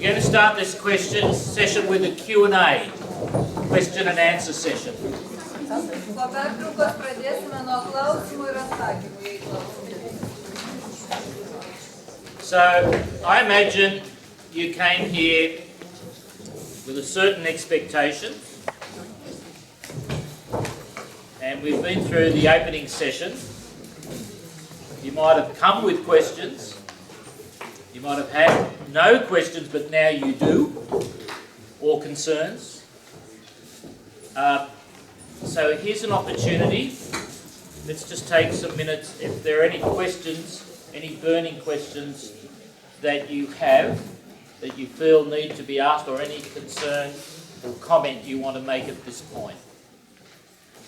We're going to start this session with a Q&A, question and answer session. Po pertraukos pradėsime nuo klausimų ir atsakymų, jei klausimų. So, I imagine you came here with a certain expectation, and we've been through the opening session. You might have come with questions, you might have had no questions, but now you do, or concerns. So here's an opportunity. Let's just take some minutes. If there are any questions, any burning questions that you have, that you feel need to be asked, or any concern or comment you want to make at this point.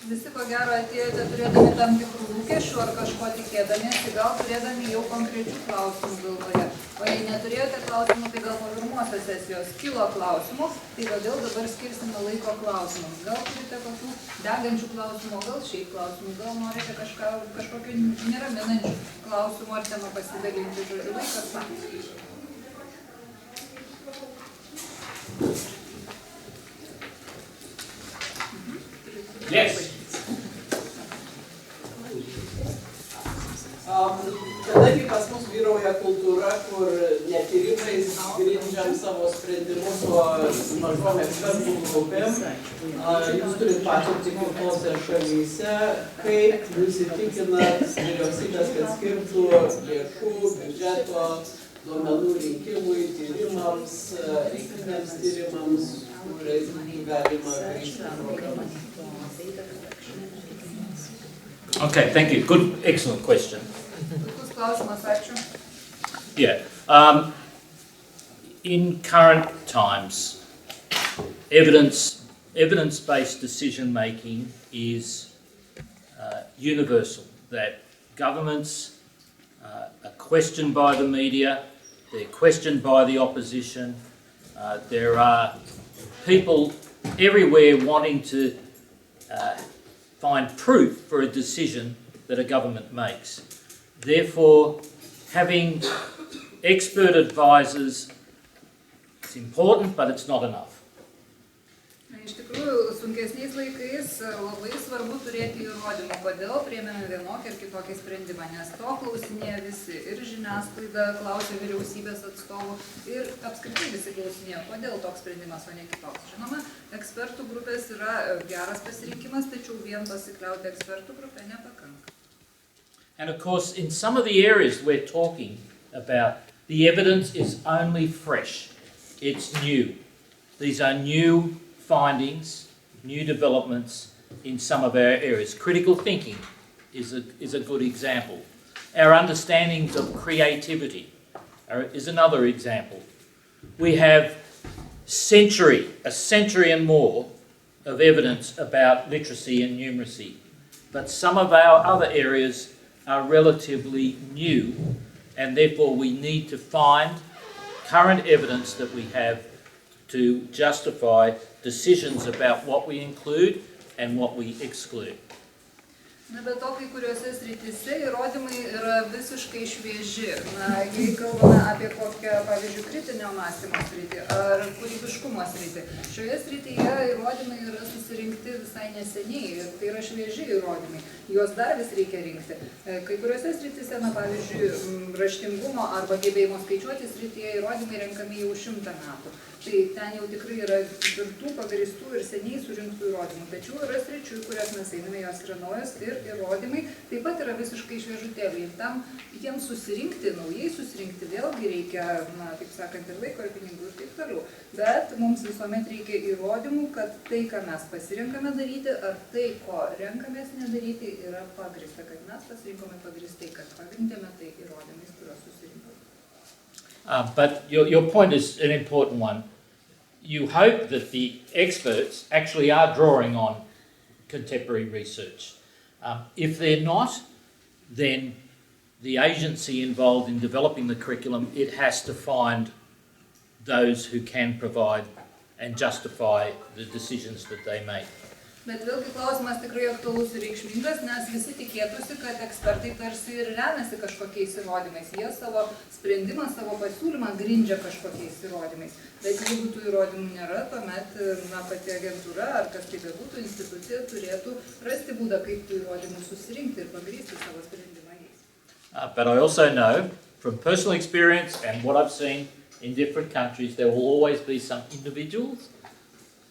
Visi ko gero atėjote turėdami tam tikrų lūkesčių ar kažko tikėdamiesi, gal turėdami jau konkrečių klausimų galvoje. O jei neturėjote klausimų, tai gal po pirmosios sesijos kilo klausimų, tai kodėl dabar skirsime laiko klausimams. Gal turite kokių degančių klausimų, gal šiaip klausimų, gal norite kažkokių neraminančių klausimų ar temą pasidalinti, žodžiu, laikas tam. Yes. Kadangi pas mus vyrauja kultūra, kur ne tyrimais grindžiam savo sprendimus, o mažom ekspertų grupėm, jūs turit patirtį kitose šalyse, kaip jūs įtikinat vyriausybės, kad skirtų lėšų, biudžeto, duomenų rinkimui, tyrimams, rinkiminiams tyrimams, kuriais galima grįžti programas. Okay, thank you. Good, excellent question. Yeah. In current times, evidence-based decision-making is universal. That governments are questioned by the media, they're questioned by the opposition. There are people everywhere wanting to find proof for a decision that a government makes. Therefore, having expert advisors is important, but it's not enough. Iš tikrųjų, sunkesniais laikais labai svarbu turėti įrodymų, kodėl priėmėme vienokį ar kitokį sprendimą, nes to klausinėja visi, ir žiniasklaida klausia vyriausybės atstovų, ir apskritai visi klausinėja, kodėl toks sprendimas, o ne kitoks. Žinoma, ekspertų grupės yra geras pasirinkimas, tačiau vien pasikliauti ekspertų grupę nepakanka. And of course, in some of the areas we're talking about, the evidence is only fresh. It's new. These are new findings, new developments in some of our areas. Critical thinking is a good example. Our understandings of creativity is another example. We have a century and more of evidence about literacy and numeracy, but some of our other areas are relatively new, and therefore we need to find current evidence that we have to justify decisions about what we include and what we exclude. Na, bet to kai kuriuose srityse įrodymai yra visiškai švieži. Na, jei kalbame apie kokią, pavyzdžiui, kritinio mąstymo sritį ar kūrybiškumo sritį. Šioje srityje įrodymai yra susirinkti visai neseniai ir tai yra švieži įrodymai. Juos dar vis reikia rinkti. Kai kuriuose srityse, na, pavyzdžiui, raštingumo arba gebėjimo skaičiuoti srityje įrodymai renkami jau 100 metų. Tai ten jau tikrai yra tvirtų, pagrįstų ir seniai surinktų įrodymų. Tačiau yra sričių, kurias mes einame, jos yra naujos ir įrodymai taip pat yra visiškai šviežutėliai. Ir tam jiems susirinkti, naujai susirinkti, vėlgi reikia, na, taip sakant, ir laiko, ir pinigų ir taip toliau. Bet mums visuomet reikia įrodymų, kad tai, ką mes pasirinkame daryti, ar tai, ko renkamės nedaryti, yra pagrįsta, kad mes pasirinkome pagrįstai, kad pagrindėme tai įrodymais, kuriuos susirinkome. But your point is an important one. You hope that the experts actually are drawing on contemporary research. If they're not, then the agency involved in developing the curriculum, it has to find those who can provide and justify the decisions that they make. Bet vėlgi klausimas tikrai aktualus ir reikšmingas, nes visi tikėtųsi, kad ekspertai tarsi ir remiasi kažkokiais įrodymais. Jie savo sprendimą, savo pasiūlymą grindžia kažkokiais įrodymais. Bet jeigu tų įrodymų nėra, tuomet pati agentūra ar kas tai bebūtų institucija turėtų rasti būdą, kaip tų įrodymų susirinkti ir pagrįsti savo sprendimą jais. But I also know from personal experience and what I've seen in different countries, there will always be some individuals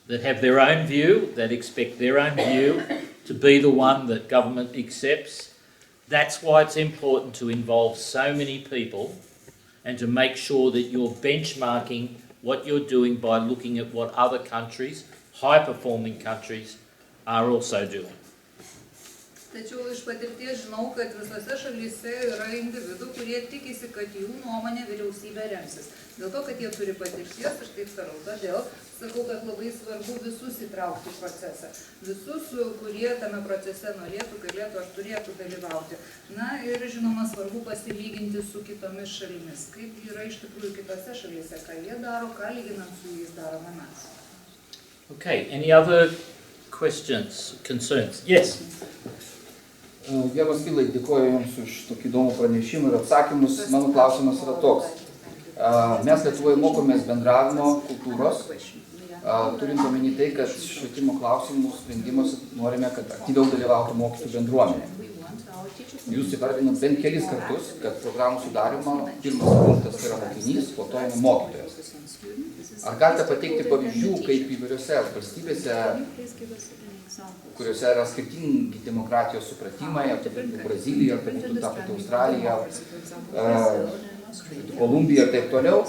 that have their own view, that expect their own view to be the one that government accepts. That's why it's important to involve so many people and to make sure that you're benchmarking what you're doing by looking at what other countries, high-performing countries, are also doing. Tačiau iš patirties žinau, kad visose šalyse yra individų, kurie tikisi, kad jų nuomonė vyriausybė remsis. Dėl to, kad jie turi patirties ir taip toliau. Todėl sakau, kad labai svarbu visus įtraukti į procesą. Visus, kurie tame procese norėtų, galėtų ar turėtų dalyvauti. Na ir žinoma, svarbu pasilyginti su kitomis šalimis. Kaip yra iš tikrųjų kitose šalyse, ką jie daro, ką lyginant su jais darome mes. Okay, any other questions, concerns? Yes. Gerbiamas Filai, dėkoju Jums už tokį įdomų pranešimą ir atsakymus. Mano klausimas yra toks. Mes Lietuvoje mokomės bendravimo kultūros, turint omeny tai, kad švietimo klausimų sprendimuose norime, kad aktyviau dalyvautų mokytojų bendruomenė. Jūs įvardinat bent kelis kartus, kad programų sudarimo pirmas punktas yra mokinys, po to eina mokytojas. Ar galite pateikti pavyzdžių, kaip įvairiose valstybėse, kuriuose yra skirtingi demokratijos supratimai, ar tai būtų Brazilija, ar tai būtų ta pati Australija, Kolumbija ir taip toliau,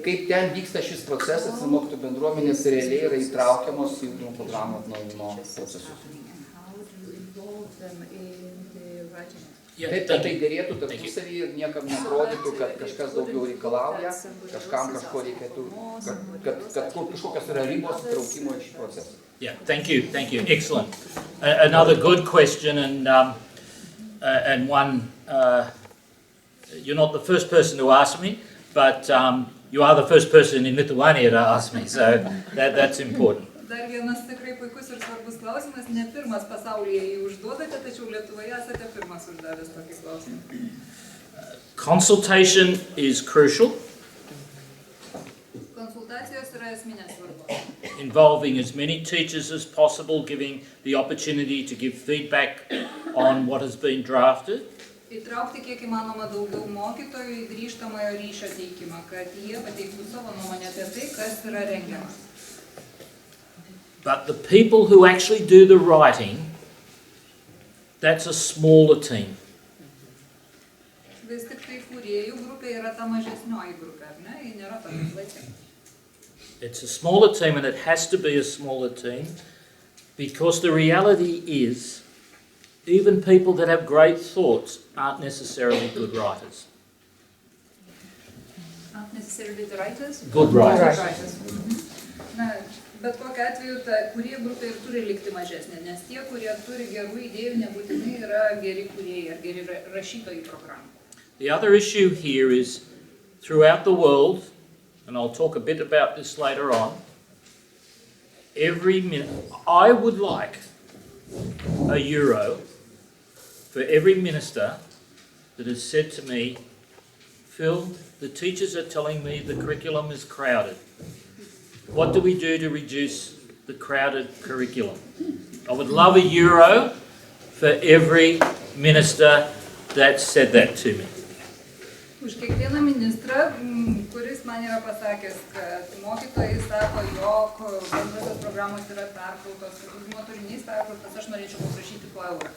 kaip ten vyksta šis procesas ir mokytojų bendruomenės realiai yra įtraukiamos į ugdymo programų atnaujinimo procesus. Taip, kad tai dėrėtų tarpusavy ir niekam neatrodytų, kad kažkas daugiau reikalauja, kažkam kažko reikėtų, kad kažkokios yra ribos įtraukimo į šį procesą. Yeah, thank you, excellent. Another good question, and one, you're not the first person to ask me, but you are the first person in Lithuania to ask me, so that's important. Dar vienas tikrai puikus ir svarbus klausimas, ne pirmas pasaulyje jį užduodate, tačiau Lietuvoje esate pirmas uždavęs tokį klausimą. Consultation is crucial. Konsultacijos yra esminės svarbos. Involving as many teachers as possible, giving the opportunity to give feedback on what has been drafted. Įtraukti kiek įmanoma daugiau mokytojų į grįžtamojo ryšio teikimą, kad jie pateiktų savo nuomonę apie tai, kas yra rengiama. But the people who actually do the writing, that's a smaller team. Vis tik tai kūrėjų grupė yra ta mažesnioji grupė, ar ne? Ji nėra tokia plati. It's a smaller team, and it has to be a smaller team, because the reality is, even people that have great thoughts aren't necessarily good writers. Not necessarily the writers? Good writers. Na, bet kokiu atveju ta kūrėjų grupė ir turi likti mažesnė, nes tie, kurie turi gerų idėjų, nebūtinai yra geri kūrėjai ar geri rašytojai programų. The other issue here is, throughout the world, and I'll talk a bit about this later on, I would like €1 for every minister that has said to me, Phil, the teachers are telling me the curriculum is crowded. What do we do to reduce the crowded curriculum? I would love €1 for every minister that said that to me. Už kiekvieną ministrą, kuris man yra pasakęs, kad mokytojai sako, jog bendrosios programos yra perkrautos, kad ugdymo turinys perkrautas, aš norėčiau paprašyti po eurą.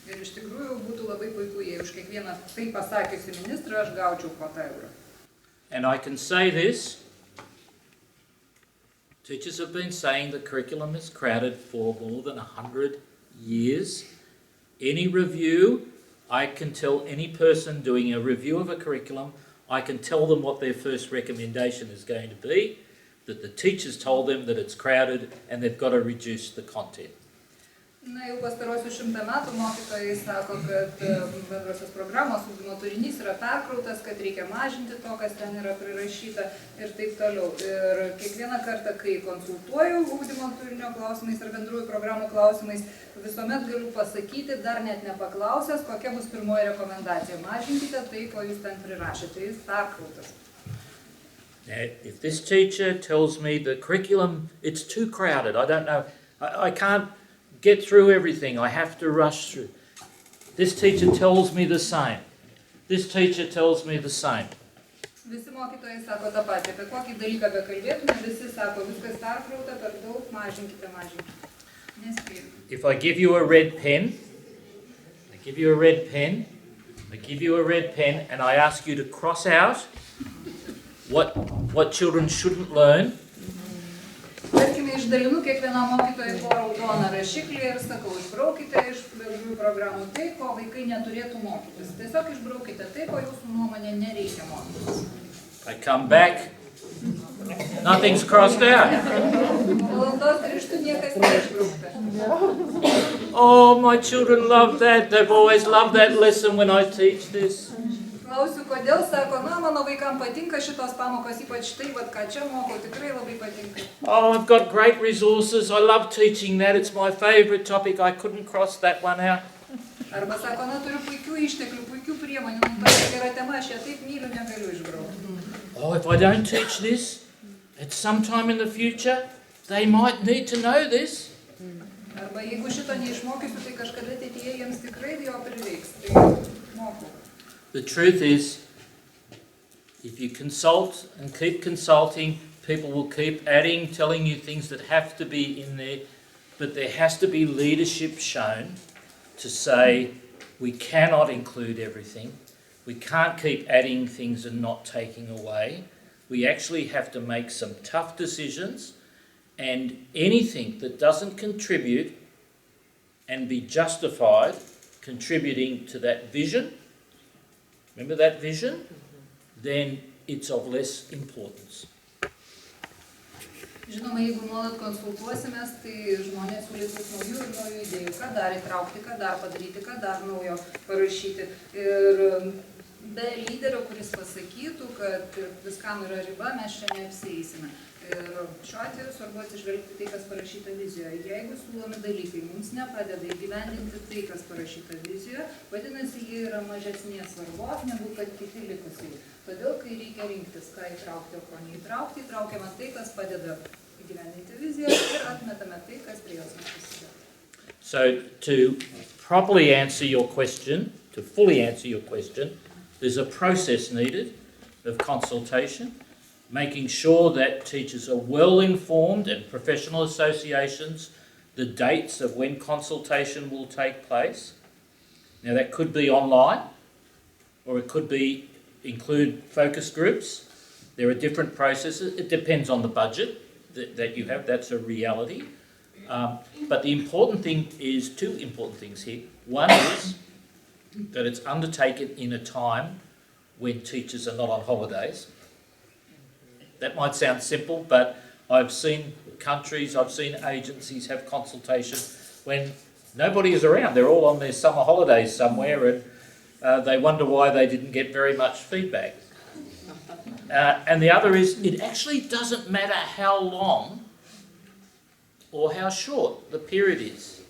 Ir iš tikrųjų būtų labai puiku, jei už kiekvieną tai pasakiusi ministrą aš gaučiau po tą eurą. And I can say this, teachers have been saying the curriculum is crowded for more than 100 years. Any review, I can tell any person doing a review of a curriculum, I can tell them what their first recommendation is going to be, that the teachers told them that it's crowded and they've got to reduce the content. Na, jau pastarosius 100 metų mokytojai sako, kad bendrosios programos ugdymo turinys yra perkrautas, kad reikia mažinti to, kas ten yra prirašyta ir taip toliau. Ir kiekvieną kartą, kai konsultuoju ugdymo turinio klausimais ar bendrųjų programų klausimais, visuomet galiu pasakyti, dar net nepaklausęs, kokia bus pirmoji rekomendacija. Mažinkite tai, ko jūs ten prirašėte, jis perkrautas. If this teacher tells me the curriculum, it's too crowded, I don't know, I can't get through everything, I have to rush through. This teacher tells me the same. This teacher tells me the same. Visi mokytojai sako tą patį, apie kokį dalyką bekalbėtume, visi sako, viskas perkrauta, per daug, mažinkite. Nespėjau. If I give you a red pen, and I ask you to cross out what children shouldn't learn, Tarkime, išdalinu kiekvienam mokytojui po raudoną rašiklį ir sakau, išbraukite iš bendrųjų programų tai, ko vaikai neturėtų mokytis. Tiesiog išbraukite tai, ko jūsų nuomonė nereikia mokytis. I come back, nothing's crossed out. Valandos grįžtų niekas neišbraukta. Oh, my children love that. They've always loved that lesson when I teach this. Klausiu, kodėl, sako, na, mano vaikam patinka šitos pamokos, ypač tai, ką čia mokau, tikrai labai patinka. Oh, I've got great resources. I love teaching that. It's my favorite topic. I couldn't cross that one out. Arba sako, na, turiu puikių išteklių, puikių priemonių, tokia gera tema, aš ją taip myliu, negaliu išbraukti. Oh, if I don't teach this, at some time in the future, they might need to know this. Arba jeigu šito neišmokysiu, tai kažkada ateityje jiems tikrai jo prireiks. Tai mokau. The truth is, if you consult and keep consulting, people will keep adding, telling you things that have to be in there, but there has to be leadership shown to say, we cannot include everything, we can't keep adding things and not taking away. We actually have to make some tough decisions, and anything that doesn't contribute and be justified contributing to that vision, remember that vision? Then it's of less importance. Žinoma, jeigu nuolat konsultuosimės, tai žmonės siūlys naujų ir naujų idėjų, ką dar įtraukti, ką dar padaryti, ką dar naujo parašyti. Ir be lyderio, kuris pasakytų, kad viskam yra riba, mes čia neapsieisime. Ir šiuo atveju svarbu atsižvelgti tai, kas parašyta vizijoje. Jeigu siūlomi dalykai mums nepadeda įgyvendinti tai, kas parašyta vizijoje, vadinasi, jie yra mažesnės svarbos negu kad kiti likusiai. Todėl, kai reikia rinktis, ką įtraukti, o ko neįtraukti, įtraukiama tai, kas padeda įgyvendinti viziją ir atmetame tai, kas prie jos neprisideda. So, to properly answer your question, to fully answer your question, there's a process needed of consultation, making sure that teachers are well informed and professional associations, the dates of when consultation will take place. Now that could be online, or it could be include focus groups. There are different processes. It depends on the budget that you have. That's a reality. But the important thing is two important things here. One is that it's undertaken in a time when teachers are not on holidays. That might sound simple, but I've seen countries, I've seen agencies have consultation when nobody is around. They're all on their summer holidays somewhere, and they wonder why they didn't get very much feedback. And the other is, it actually doesn't matter how long or how short the period is.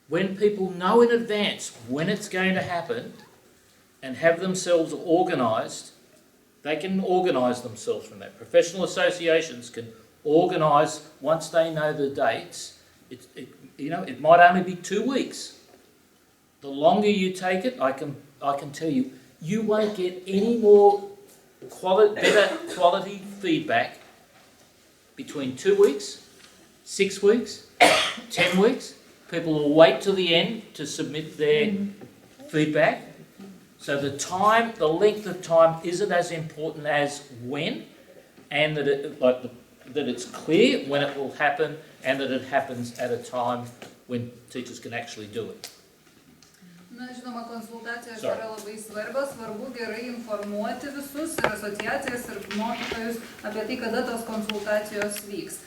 When people know in advance when it's going to happen and have themselves organised, they can organise themselves from that. Professional associations can organise once they know the dates. It might only be 2 weeks. The longer you take it, I can tell you, you won't get any more better quality feedback between 2 weeks, 6 weeks, 10 weeks. People will wait till the end to submit their feedback. So the length of time isn't as important as when, and that it's clear when it will happen, and that it happens at a time when teachers can actually do it. Na, žinoma, konsultacijos yra labai svarbios, svarbu gerai informuoti visus ir asociacijas ir mokytojus apie tai, kada tos konsultacijos vyks.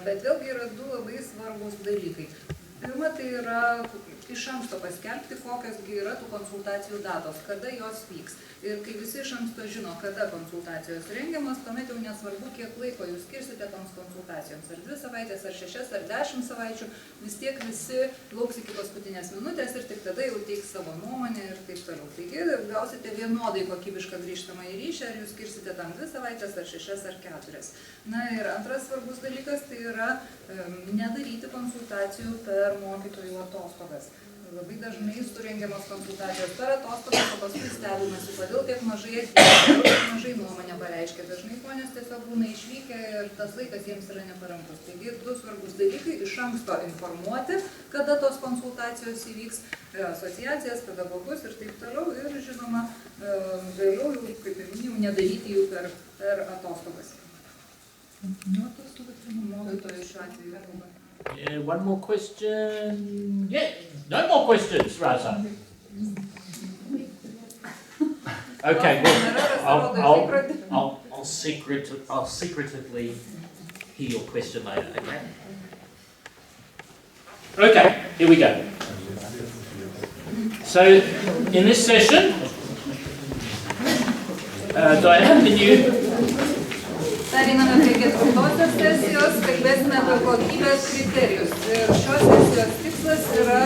Bet vėlgi yra du labai svarbus dalykai. Pirma, tai yra iš anksto paskelbti, kokios yra tų konsultacijų datos, kada jos vyks. Ir kai visi iš anksto žino, kada konsultacijos rengiamos, tuomet jau nesvarbu, kiek laiko jūs skirsite toms konsultacijoms. Ar 2 savaitės, ar 6, ar 10 savaičių, vis tiek visi lauks iki paskutinės minutės ir tik tada jau teiks savo nuomonę ir taip toliau. Taigi gausite vienodai kokybišką grįžtamąjį ryšį, ar jūs skirsite tam 2 savaitės, ar 6, ar 4. Na ir antras svarbus dalykas tai yra nedaryti konsultacijų per mokytojų atostogas. Labai dažnai surengiamos konsultacijos per atostogas, o paskui stebimasi, kodėl tiek mažai atvykę, tiek mažai nuomonę pareiškia. Dažnai žmonės tiesiog būna išvykę ir tas laikas jiems yra neparankus. Taigi 2 svarbus dalykai - iš anksto informuoti, kada tos konsultacijos įvyks, asociacijas, pedagogus ir taip toliau. Ir žinoma, vėliau, kaip ir minėjau, nedaryti jų per atostogas. Mokytojų šiuo atveju kalba. Yeah, one more question. Yeah, no more questions, Raza. Okay, well, I'll secretively hear your question later. Okay. Okay, here we go. So, in this session, Diana, can you? Pereiname prie 4-osios sesijos, kalbėsime apie kokybės kriterijus. Ir šios sesijos tikslas yra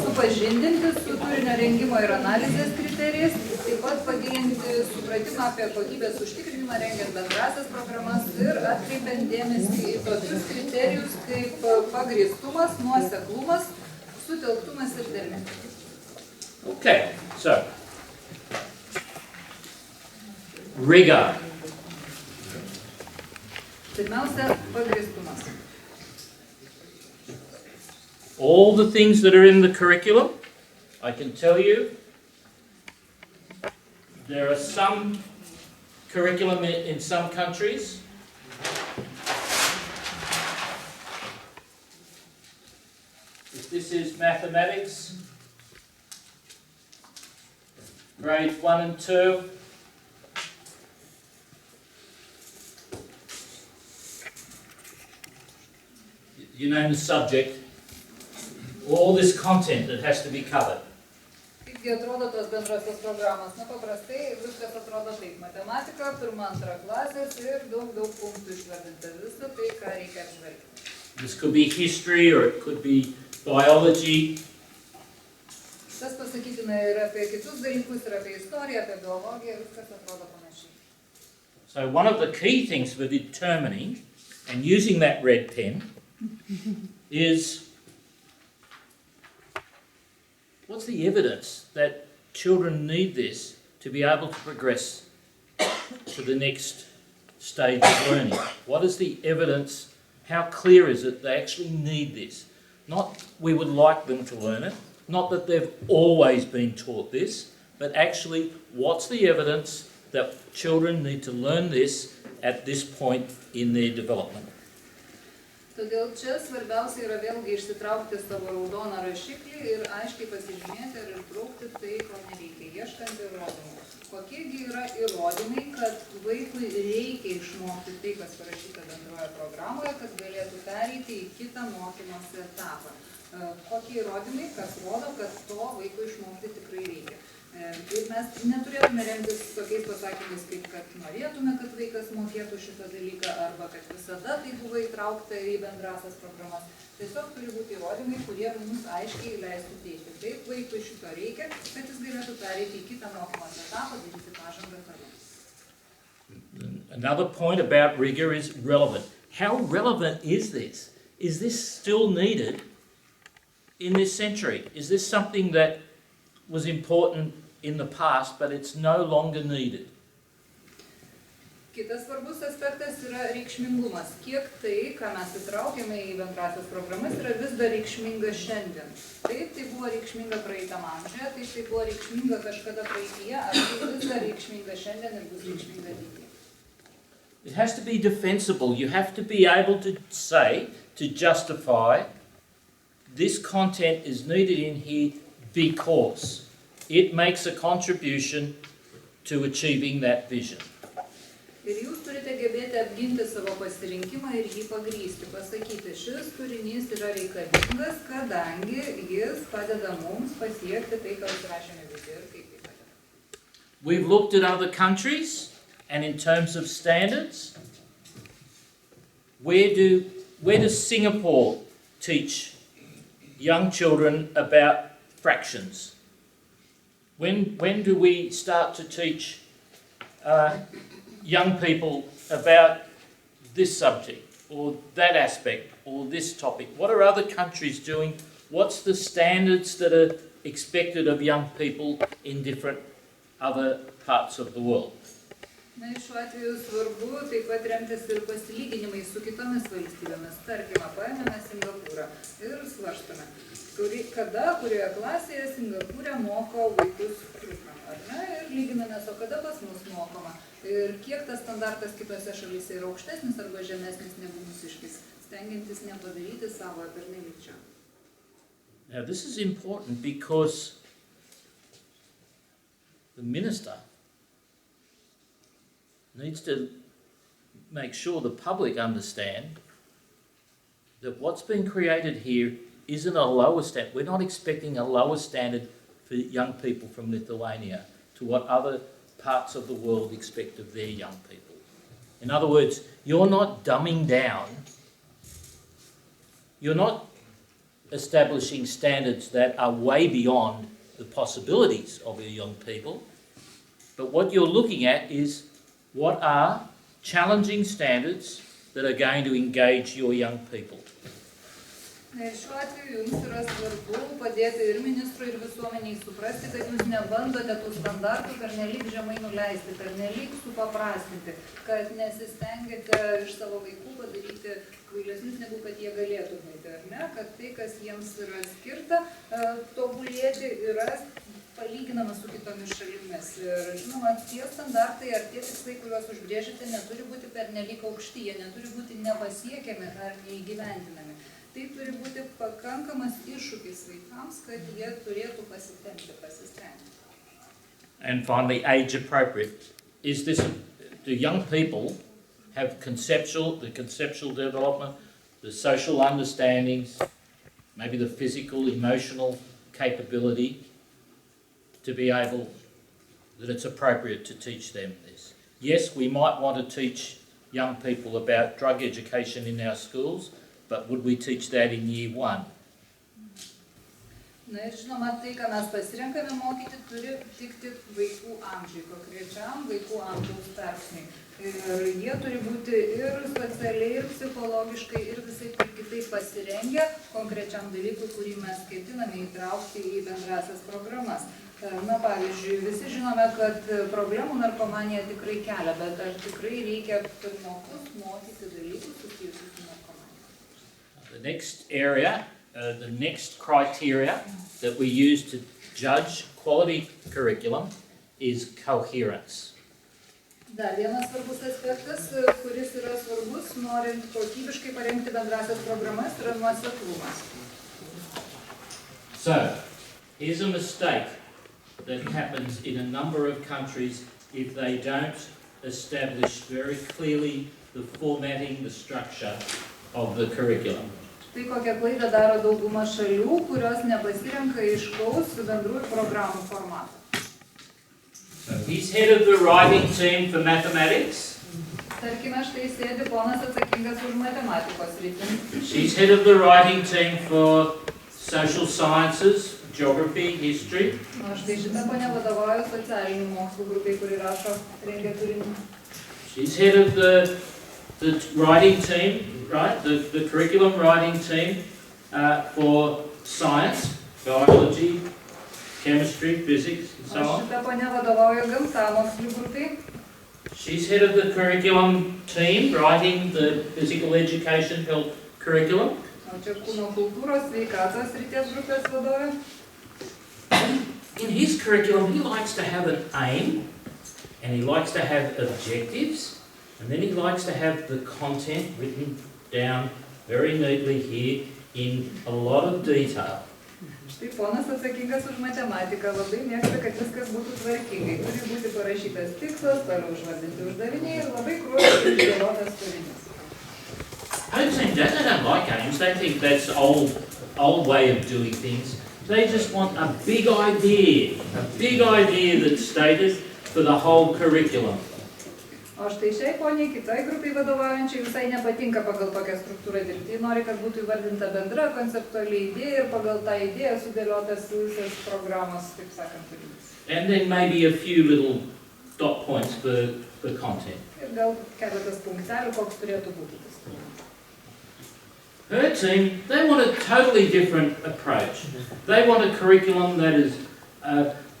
supažindinti su turinio rengimo ir analizės kriterijais, taip pat pagilinti supratimą apie kokybės užtikrinimą rengiant bendrasias programas ir atkreipiant dėmesį į tokius kriterijus kaip pagrįstumas, nuoseklumas, sutelktumas ir dermė. Okay, so rigor. Pirmiausia, pagrįstumas. All the things that are in the curriculum, I can tell you, there are some curriculum in some countries. If this is mathematics, grades 1 and 2, you name the subject, all this content that has to be covered. Kaipgi atrodo tos bendrosios programos? Na, paprastai viskas atrodo taip. Matematika, 1-2 klasės ir daug punktų išvardinta. Visą tai, ką reikia apžvelgti. This could be history or it could be biology. Tas pasakytina ir apie kitus dalykus, ir apie istoriją, apie biologiją, viskas atrodo panašiai. So one of the key things for determining and using that red pen is what's the evidence that children need this to be able to progress to the next stage of learning? What is the evidence? How clear is it they actually need this? Not we would like them to learn it, not that they've always been taught this, but actually what's the evidence that children need to learn this at this point in their development? Todėl čia svarbiausia yra vėlgi išsitraukti savo raudoną rašiklį ir aiškiai pasižymėti ir išbraukti tai, ko nereikia, ieškant įrodymų. Kokiegi yra įrodymai, kad vaikui reikia išmokti tai, kas parašyta bendroje programoje, kad galėtų pereiti į kitą mokymosi etapą. Kokie įrodymai, kas rodo, kad to vaikui išmokti tikrai reikia. Ir mes neturėtume remtis tokiais pasakymais, kaip kad norėtume, kad vaikas mokėtų šitą dalyką, arba kad visada tai buvo įtraukta į bendrasias programas. Tiesiog turi būti įrodymai, kurie mums aiškiai leistų teikti. Taip, vaikui šito reikia, kad jis galėtų pereiti į kitą mokymosi etapą, daryti pažangą toliau. Another point about rigor is relevant. How relevant is this? Is this still needed in this century? Is this something that was important in the past, but it's no longer needed? Kitas svarbus aspektas yra reikšmingumas. Kiek tai, ką mes įtraukėme į bendrasias programas, yra vis dar reikšminga šiandien. Taip, tai buvo reikšminga praeitam amžiuje, taip, tai buvo reikšminga kažkada praeityje, ar tai vis dar reikšminga šiandien ir bus reikšminga ateityje. It has to be defensible. You have to be able to say, to justify, this content is needed in here because it makes a contribution to achieving that vision. Ir jūs turite gebėti apginti savo pasirinkimą ir jį pagrįsti, pasakyti, šis turinys yra reikalingas, kadangi jis padeda mums pasiekti tai, ką užrašėme visi ir kaip tai padeda. We've looked at other countries, and in terms of standards, where does Singapore teach young children about fractions? When do we start to teach young people about this subject or that aspect or this topic? What are other countries doing? What's the standards that are expected of young people in different other parts of the world? Na, šiuo atveju svarbu taip pat remtis ir pasilyginimai su kitomis valstybėmis. Tarkime, paėmėme Singapūrą ir svarstame, kurioje klasėje Singapūre moko vaikus programų, ar ne? Ir lyginame, o kada pas mus mokoma. Ir kiek tas standartas kitose šalyse yra aukštesnis arba žemesnis negu mūsiškis, stengiantis nepadaryti savo pernelyg čia. Now this is important because the minister needs to make sure the public understand that what's been created here isn't a lower standard. We're not expecting a lower standard for young people from Lithuania to what other parts of the world expect of their young people. In other words, you're not dumbing down, you're not establishing standards that are way beyond the possibilities of your young people, but what you're looking at is what are challenging standards that are going to engage your young people. Ir šiuo atveju jums yra svarbu padėti ir ministrui, ir visuomeniai suprasti, kad jūs nebandote tų standartų pernelyg žemai nuleisti, pernelyg supaprastinti, kad nesistengiate iš savo vaikų padaryti kvailesnius, negu kad jie galėtų būti, ar ne? Kad tai, kas jiems yra skirta, tobulėti yra palyginama su kitomis šalimis. Ir žinoma, tie standartai ar tie tikslai, kuriuos užbrėžite, neturi būti pernelyg aukšti, jie neturi būti nepasiekiami ar neįgyvendinami. Tai turi būti pakankamas iššūkis vaikams, kad jie turėtų pasitempti, pasistengti. And finally, age appropriate. Do young people have the conceptual development, the social understandings, maybe the physical, emotional capability to be able, that it's appropriate to teach them this? Yes, we might want to teach young people about drug education in our schools, but would we teach that in year 1? Na ir žinoma, tai, ką mes pasirenkame mokyti, turi tikti vaikų amžiui, konkrečiam vaikų amžiaus tarpsniui. Ir jie turi būti ir socialiai, ir psichologiškai, ir visai kitaip pasirengę konkrečiam dalykui, kurį mes ketiname įtraukti į bendrasias programas. Na, pavyzdžiui, visi žinome, kad problemų narkomanija tikrai kelia, bet ar tikrai reikia pirmokus mokyti dalykus susijusius su narkomanija? The next area, the next criteria that we use to judge quality curriculum is coherence. Dar vienas svarbus aspektas, kuris yra svarbus, norint kokybiškai parengti bendrasias programas, yra nuoseklumas. So, here's a mistake that happens in a number of countries if they don't establish very clearly the formatting, the structure of the curriculum. Tai kokią klaidą daro dauguma šalių, kurios nepasirenka aiškaus bendrųjų programų formatą. So he's head of the writing team for mathematics. Tarkime, štai sėdi ponas atsakingas už matematikos sritį. She's head of the writing team for social sciences, geography, history. Na, štai šitą ponę vadovauja socialinių mokslų grupiai, kuri rašo, rengia turinį. She's head of the writing team, right? The curriculum writing team for science, biology, chemistry, physics, and so on. Šitą ponę vadovauja gamtamokslių grupiai. She's head of the curriculum team writing the physical education health curriculum. O čia kūno kultūros, sveikatos srities grupės vadovė. In his curriculum, he likes to have an aim, and he likes to have objectives, and then he likes to have the content written down very neatly here in a lot of detail. Štai ponas atsakingas už matematiką labai mėgsta, kad viskas būtų tvarkingai. Turi būti parašytas tikslas, toliau išvardinti uždaviniai ir labai kruopščiai išdėliotas turinys. I don't like games. They think that's old way of doing things. They just want a big idea that's stated for the whole curriculum. O štai šiai poniai, kitai grupiai vadovaujančiai visai nepatinka pagal tokią struktūrą dirbti. Ji nori, kad būtų įvardinta bendra konceptuali idėja ir pagal tą idėją sudėliotas visas programos, taip sakant, turinys. And then maybe a few little dot points for content. Ir gal keletas punktelių, koks turėtų būti tas turinys. Her team, they want a totally different approach. They want a curriculum that has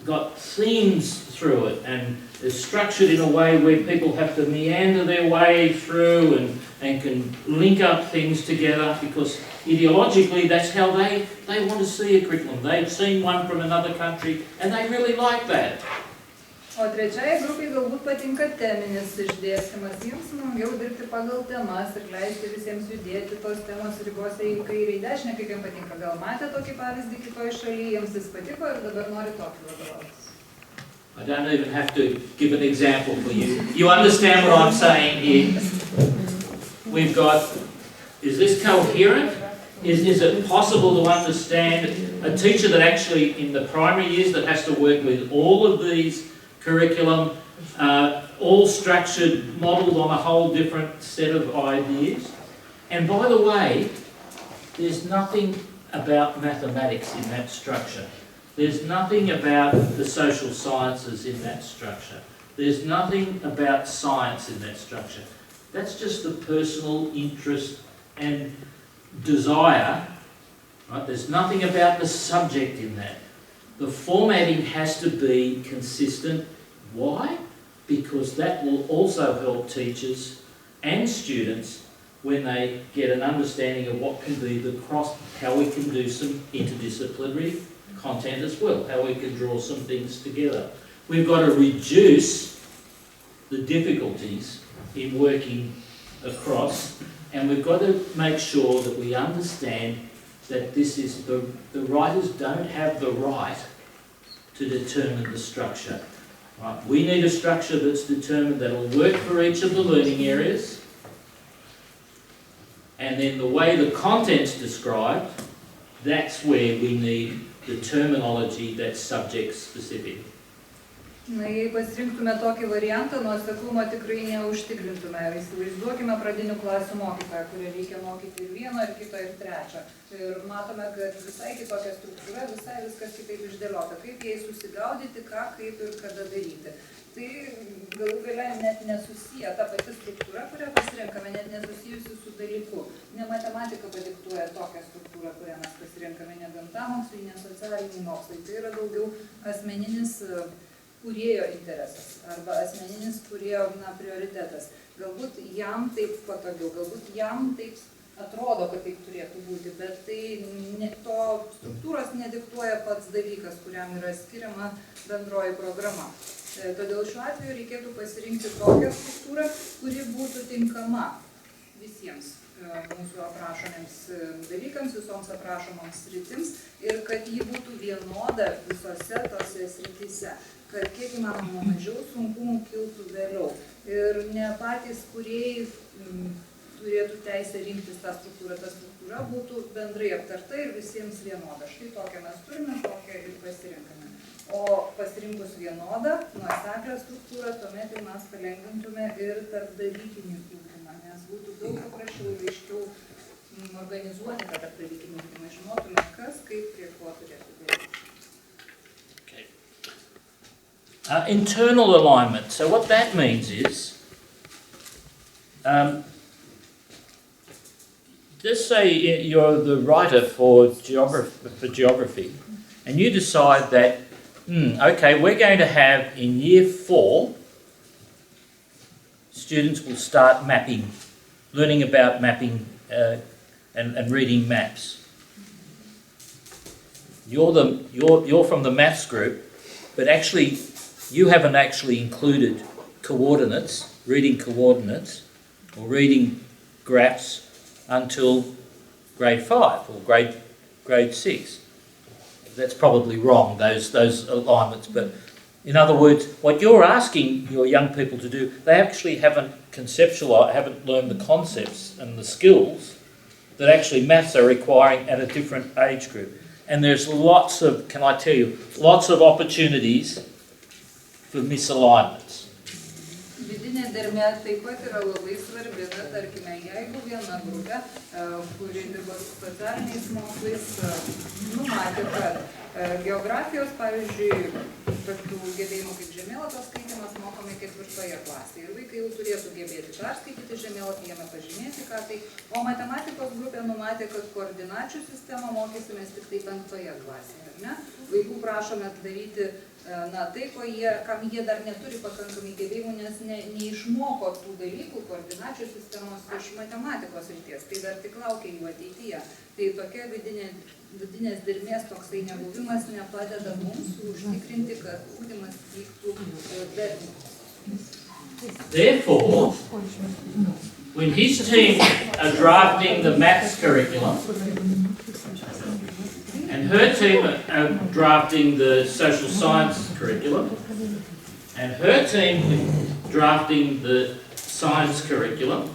got themes through it and is structured in a way where people have to meander their way through and can link up things together, because ideologically that's how they want to see a curriculum. They've seen one from another country and they really like that. O trečiai grupiai galbūt patinka teminis išdėstymas. Jiems smagiau dirbti pagal temas ir leisti visiems judėti tos temos ribose į kairę, į dešinę, kaip jiems patinka. Gal matė tokį pavyzdį kitoje šalyje, jiems jis patiko ir dabar nori tokį vadovautis. I don't even have to give an example for you. You understand what I'm saying here? We've got, is this coherent? Is it possible to understand a teacher that actually in the primary years that has to work with all of these curriculum, all structured, modelled on a whole different set of ideas? And by the way, there's nothing about mathematics in that structure. There's nothing about the social sciences in that structure. There's nothing about science in that structure. That's just the personal interest and desire, right? There's nothing about the subject in that. The formatting has to be consistent. Why? Because that will also help teachers and students when they get an understanding of what can be the how we can do some interdisciplinary content as well, how we can draw some things together. We've got to reduce the difficulties in working across, and we've got to make sure that we understand that this is the writers don't have the right to determine the structure. Right? We need a structure that's determined that will work for each of the learning areas, and then the way the content's described, that's where we need the terminology that's subject specific. Na, jei pasirinktume tokį variantą, nuoseklumo tikrai neužtikrintume. Įsivaizduokime pradinių klasių mokytoją, kurie reikia mokyti ir vieno, ir kito, ir trečio. Ir matome, kad visai kitokia struktūra, visai viskas kitaip išdėliota. Kaip jai susigaudyti, ką, kaip ir kada daryti. Tai galų gale net nesusiję, ta pati struktūra, kurią pasirenkame, net nesusijusi su dalyku. Ne matematika padiktuoja tokią struktūrą, kurią mes pasirenkame, ne gamtamoksliai, ne socialiniai mokslai. Tai yra daugiau asmeninis kūrėjo interesas arba asmeninis kūrėjo prioritetas. Galbūt jam taip patogiau, galbūt jam taip atrodo, kad taip turėtų būti, bet tai to struktūros nediktuoja pats dalykas, kuriam yra skiriama bendroji programa. Todėl šiuo atveju reikėtų pasirinkti tokią struktūrą, kuri būtų tinkama visiems mūsų aprašomiems dalykams, visoms aprašomoms sritims ir kad ji būtų vienoda visose tose srityse, kad kiek įmanoma mažiau sunkumų kiltų vėliau. Ir ne patys kūrėjai turėtų teisę rinktis tą struktūrą. Ta struktūra būtų bendrai aptarta ir visiems vienoda. Štai tokią mes turime, tokią ir pasirinkame. O pasirinkus vienodą, nuoseklią struktūrą, tuomet jau mes palengvintume ir tarpdalykinį ugdymą, nes būtų daug paprasčiau ir aiškiau organizuoti tą tarpdalykinį ugdymą, žinotume, kas, kaip, prie ko turėtų daryti. Internal alignment. So what that means is, just say you're the writer for geography, and you decide that, okay, we're going to have in year 4, students will start mapping, learning about mapping and reading maps. You're from the maths group, but actually you haven't actually included coordinates, reading coordinates, or reading graphs until grade 5 or grade 6. that's probably wrong, those alignments, but in other words, what you're asking your young people to do, they actually haven't learned the concepts and the skills that actually maths are requiring at a different age group. And there's lots of, can I tell you, lots of opportunities for misalignments. Vidinė dermė taip pat yra labai svarbi, bet tarkime, jeigu viena grupė, kuri dirba su socialiniais mokslais, numatė, kad geografijos, pavyzdžiui, tokių gebėjimų kaip žemėlapio skaitymas mokomi 4 klasėje. Ir vaikai jau turėtų gebėti perskaityti žemėlapį, jame pažymėti, ką tai. O matematikos grupė numatė, kad koordinačių sistemą mokysimės tik tai 5 klasėje. Ne? Vaikų prašome daryti tai, kam jie dar neturi pakankamai gebėjimų, nes neišmoko tų dalykų, koordinačių sistemos iš matematikos ryties. Tai dar tik laukia jų ateityje. Tai tokia vidinės dermės toksai nebuvimas nepadeda mums užtikrinti, kad ugdymas vyktų darniai. Therefore, when his team are drafting the maths curriculum, and her team are drafting the social science curriculum, and her team is drafting the science curriculum,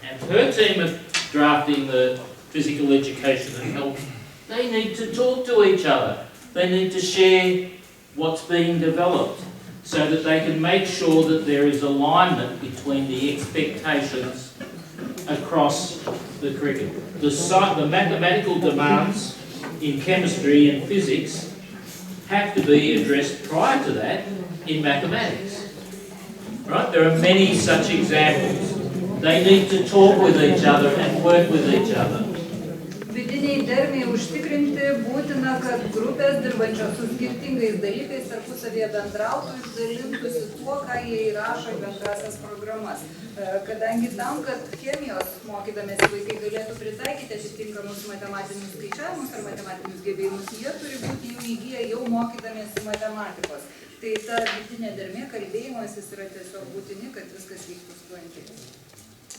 and her team are drafting the physical education and health, they need to talk to each other. They need to share what's being developed so that they can make sure that there is alignment between the expectations across the curriculum. The mathematical demands in chemistry and physics have to be addressed prior to that in mathematics. Right? There are many such examples. They need to talk with each other and work with each other. Vidiniai dermiai užtikrinti būtina, kad grupės dirbančios su skirtingais dalykais tarpusavėje bendrautų ir dalintųsi tuo, ką jie įrašo į bendrasias programas. Kadangi tam, kad chemijos mokydamėsi vaikai galėtų pritaikyti atitinkamus matematinius skaičiavimus ar matematinius gebėjimus, jie turi būti jų įgyję jau mokydamėsi matematikos. Tai ta vidinė dermė, kalbėjimasis yra tiesiog būtini, kad viskas vyktų sklandžiai.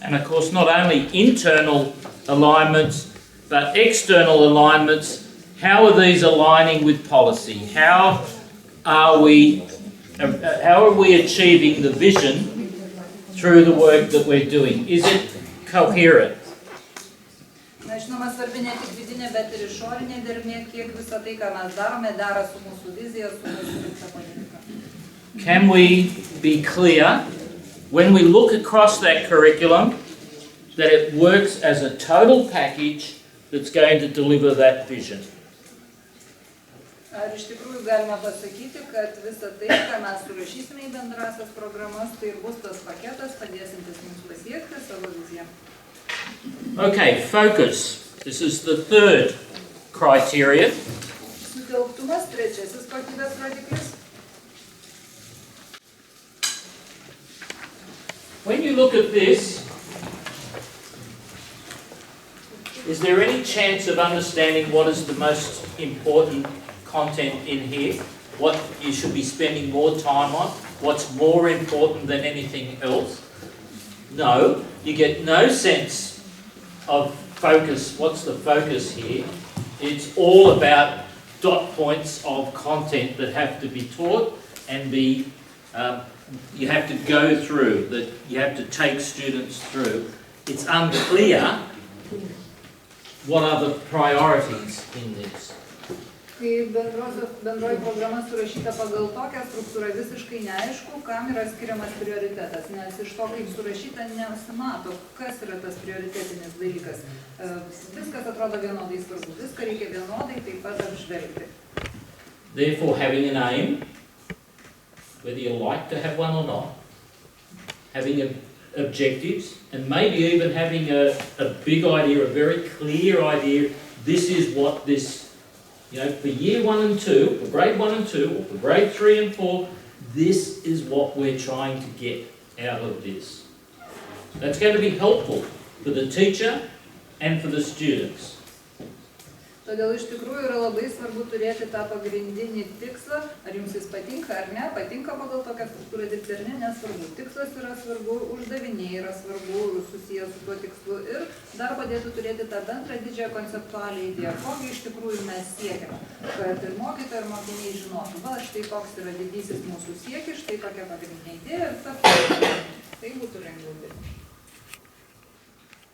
And of course, not only internal alignments, but external alignments. How are these aligning with policy? How are we achieving the vision through the work that we're doing? Is it coherent? Na, žinoma, svarbi ne tik vidinė, bet ir išorinė dermė, kiek visą tai, ką mes darome, dera su mūsų vizija, su mūsų rimta politika. Can we be clear when we look across that curriculum that it works as a total package that's going to deliver that vision? Ar iš tikrųjų galime pasakyti, kad visą tai, ką mes surašysime į bendrasias programas, tai bus tas paketas, padėsintis mums pasiekti savo viziją. Okay, focus. This is the third criteria. Sutelktumas, trečiasis kokybės rodiklis. When you look at this, is there any chance of understanding what is the most important content in here? What you should be spending more time on? What's more important than anything else? No, you get no sense of focus. What's the focus here? It's all about dot points of content that have to be taught and you have to go through, that you have to take students through. It's unclear what are the priorities in this. Kai bendroji programa surašyta pagal tokią struktūrą, visiškai neaišku, kam yra skiriamas prioritetas, nes iš to, kaip surašyta, nesimato, kas yra tas prioritetinis dalykas. Viskas atrodo vienodai svarbu, viską reikia vienodai taip pat apžvelgti. Therefore, having an aim, whether you like to have one or not, having objectives, and maybe even having a big idea, a very clear idea, this is what this, for year 1 and 2, for grade 1 and 2, or for grade 3 and 4, this is what we're trying to get out of this. That's going to be helpful for the teacher and for the students. Todėl iš tikrųjų yra labai svarbu turėti tą pagrindinį tikslą, ar jums jis patinka ar ne, patinka pagal tokią struktūrą dirbti ar ne, nesvarbu. Tikslas yra svarbu, uždaviniai yra svarbu, susijęs su tuo tikslu ir dar padėtų turėti tą bendrą didžiąją konceptualią idėją, kokį iš tikrųjų mes siekiame, kad ir mokytojai ir mokiniai žinotų, va, štai koks yra didysis mūsų siekis, štai tokia pagrindinė idėja ir tai būtų lengviau dirbti.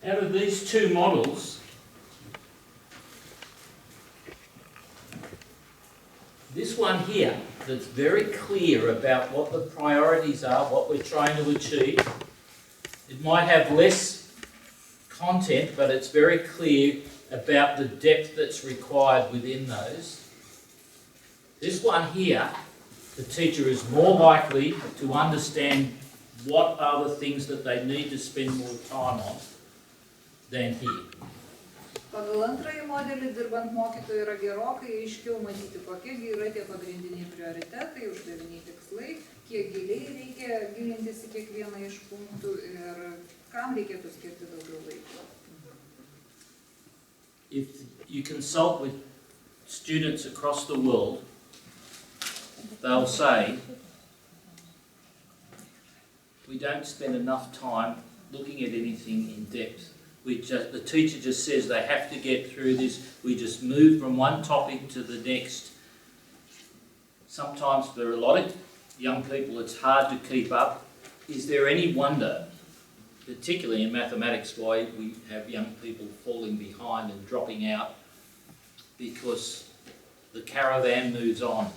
Out of these two models, this one here, that's very clear about what the priorities are, what we're trying to achieve. It might have less content, but it's very clear about the depth that's required within those. This one here, the teacher is more likely to understand what are the things that they need to spend more time on than here. Pagal antrąjį modelį dirbant mokytojui yra gerokai aiškiau matyti, kokiegi yra tie pagrindiniai prioritetai, uždaviniai tikslai, kiek giliai reikia gilintis į kiekvieną iš punktų ir kam reikėtų skirti daugiau laiko. If you consult with students across the world, they'll say, we don't spend enough time looking at anything in depth. The teacher just says they have to get through this. We just move from one topic to the next. Sometimes for a lot of young people it's hard to keep up. Is there any wonder, particularly in mathematics, why we have young people falling behind and dropping out? Because the caravan moves on.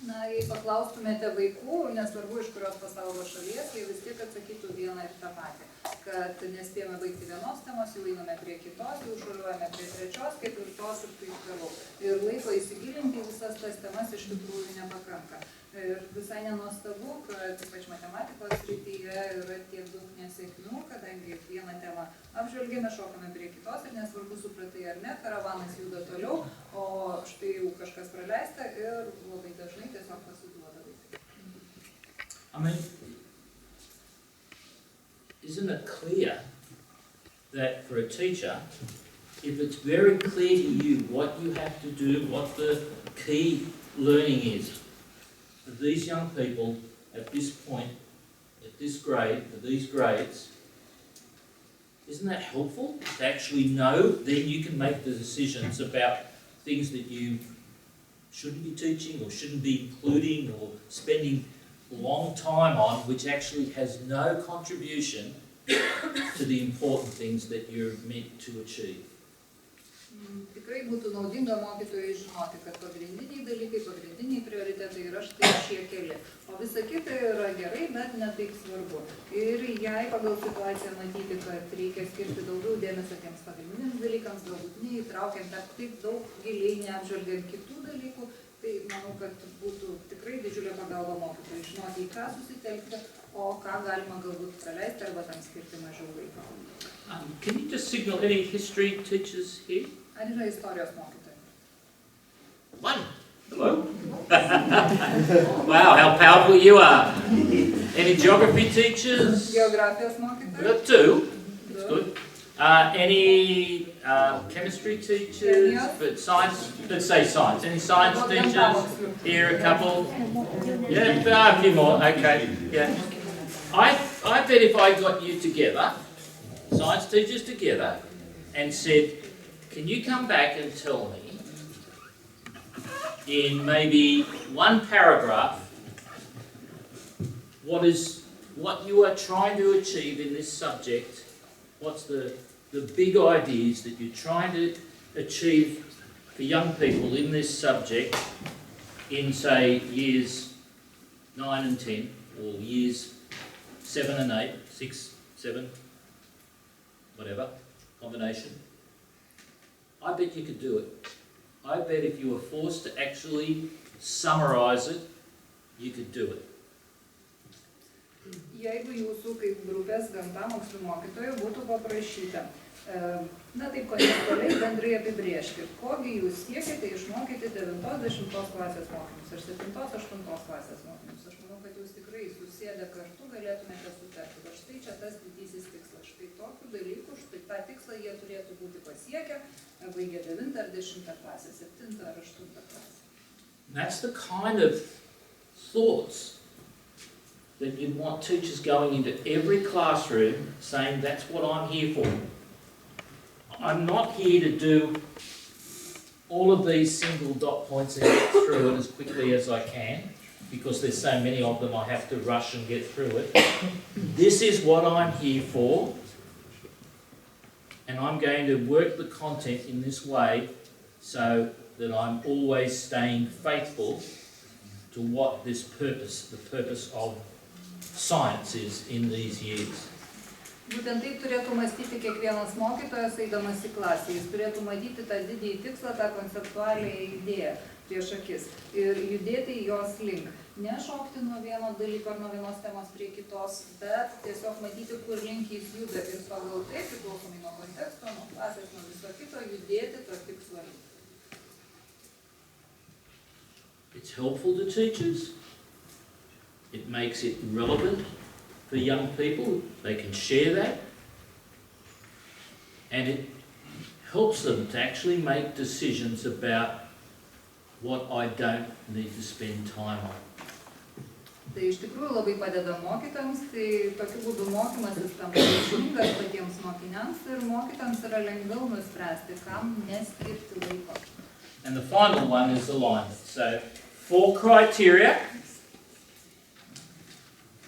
Na, jei paklaustumėte vaikų, nesvarbu iš kurios pasaulio šalies, jie vis tiek atsakytų vieną ir tą patį, kad nespėjome baigti vienos temos, jau einame prie kitos, jau šuoliuojame prie trečios, ketvirtos ir taip toliau. Ir laiko įsigilinti visas tas temas iš tikrųjų nepakanka. Ir visai nenuostabu, kad ypač matematikos srityje yra tiek daug nesėkmių, kadangi vieną temą apžvelgėme, šokame prie kitos ir nesvarbu supratai ar ne, karavanas juda toliau, o štai jau kažkas praleista ir labai dažnai tiesiog pasiduoda vaikai. I mean, isn't it clear that for a teacher, if it's very clear to you what you have to do, what the key learning is, for these young people at this point, at this grade, for these grades, isn't that helpful to actually know? Then you can make the decisions about things that you shouldn't be teaching or shouldn't be including or spending a long time on, which actually has no contribution to the important things that you're meant to achieve. Tikrai būtų naudinga mokytojai žinoti, kad pagrindiniai dalykai, pagrindiniai prioritetai yra štai šie keli. O visa kita yra gerai, bet ne taip svarbu. Ir jei pagal situaciją matyti, kad reikia skirti daugiau dėmesio tiems pagrindiniams dalykams, galbūt neįtraukiant, bet taip daug giliai neapžvelgiant kitų dalykų, tai manau, kad būtų tikrai didžiulė pagalba mokytojai žinoti, į ką susitelkti, o ką galima galbūt praleisti arba tam skirti mažiau laiko. Can you just signal any history teachers here? Ar yra istorijos mokytojai? One. Hello. Wow, how powerful you are. Any geography teachers? Geografijos mokytojai? We've got two. That's good. Any chemistry teachers? But science, let's say science. Any science teachers? Here a couple. Yeah, a few more. Okay. Yeah. I bet if I got you together, science teachers together, and said, can you come back and tell me in maybe one paragraph what you are trying to achieve in this subject, what's the big ideas that you're trying to achieve for young people in this subject in, say, years 9 and 10, or years 7 and 8, 6, 7, whatever, combination. I bet you could do it. I bet if you were forced to actually summarise it, you could do it. Jeigu jūsų kaip grupės gamtamokslių mokytojų būtų paprašyta Na taip, konceptualiai bendrai apibrėžti, kogi jūs siekite išmokyti 9-10 klasės mokinius ar 7-8 klasės mokinius. Aš manau, kad jūs tikrai susėdę kartu galėtumėte sutarti. Va štai čia tas didysis tikslas. Štai tokių dalykų, štai tą tikslą jie turėtų būti pasiekę, baigę 9 ar 10 klasę, 7 ar 8 klasę. That's the kind of thoughts that you'd want teachers going into every classroom saying, that's what I'm here for. I'm not here to do all of these single dot points and get through it as quickly as I can, because there's so many of them I have to rush and get through it. This is what I'm here for, and I'm going to work the content in this way so that I'm always staying faithful to what this purpose, the purpose of science is in these years. Būtent taip turėtų mąstyti kiekvienas mokytojas, eidamas į klasę. Jis turėtų matyti tą didįjį tikslą, tą konceptualią idėją prieš akis ir judėti jos link. Ne šokti nuo vieno dalyko ar nuo vienos temos prie kitos, bet tiesiog matyti, kur link jis juda ir pagal tai, priklausomai nuo konteksto, nuo klasės, nuo viso kito, judėti to tikslo link. It's helpful to teachers. It makes it relevant for young people. They can share that. And it helps them to actually make decisions about what I don't need to spend time on. Tai iš tikrųjų labai padeda mokytojams, tai tokiu būdu mokymasis tampa reikšmingas patiems mokiniams ir mokytojams yra lengviau nuspręsti, kam neskirti laiko. And the final one is alignment. So, 4 criteria.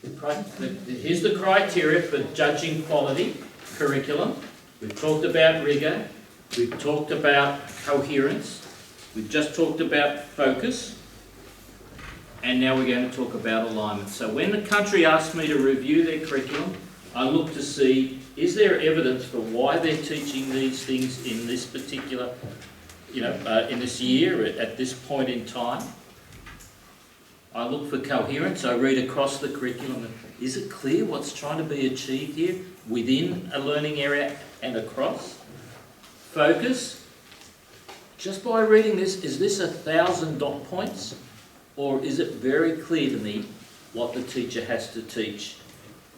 Here's the criteria for judging quality curriculum. We've talked about rigor. We've talked about coherence. We've just talked about focus. And now we're going to talk about alignment. So when the country asks me to review their curriculum, I look to see, is there evidence for why they're teaching these things in this particular, in this year, at this point in time? I look for coherence. I read across the curriculum. And is it clear what's trying to be achieved here within a learning area and across? Focus. Just by reading this, is this 1,000 dot points? Or is it very clear to me what the teacher has to teach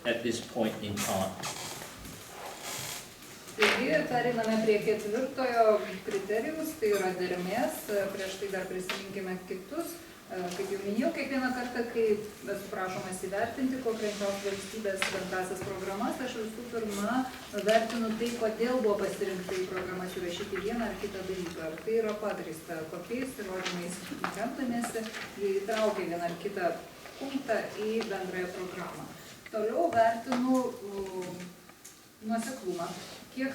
at this point in time? Taigi, pereiname prie 4 kriterijus, tai yra dermės, prieš tai dar prisiminkime kitus. Kaip jau minėjau, kiekvieną kartą, kai esu prašomas įvertinti konkrečios valstybės bendrąsias programas, aš visų pirma vertinu tai, kodėl buvo pasirinkta į programas įrašyti vieną ar kitą dalyką. Ar tai yra pagrįsta, kokiais įrodymais remdamiesi, jie įtraukia vieną ar kitą punktą į bendrąją programą. Toliau vertinu nuoseklumą. Kiek